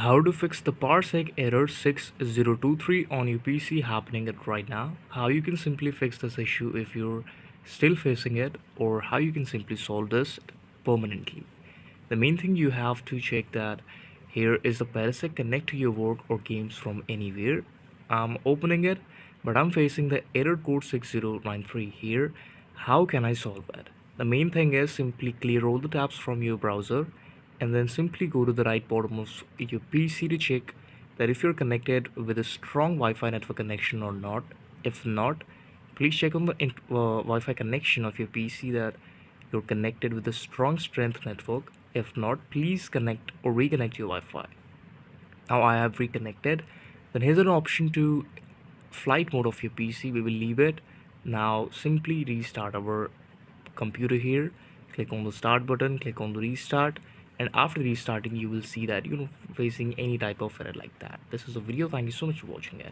How to fix the Parsec error 6023 on your PC happening it right now, how you can simply fix this issue if you're still facing it, or how you can simply solve this permanently. The main thing you have to check that here is the Parsec connect to your work or games from anywhere. I'm opening it, but I'm facing the error code 6093 here. How can I solve it? The main thing is simply clear all the tabs from your browser and then simply go to the right bottom of your PC to check that if you're connected with a strong Wi-Fi network connection or not. If not, please check on the Wi-Fi connection of your PC that you're connected with a strong strength network. If not, please connect or reconnect your Wi-Fi. Now I have reconnected. Then here's an option to flight mode of your PC. We will leave it. Now simply restart our computer here. Click on the start button, click on the restart, and after restarting you will see that you're not facing any type of error like that. This is a video. Thank you so much for watching it.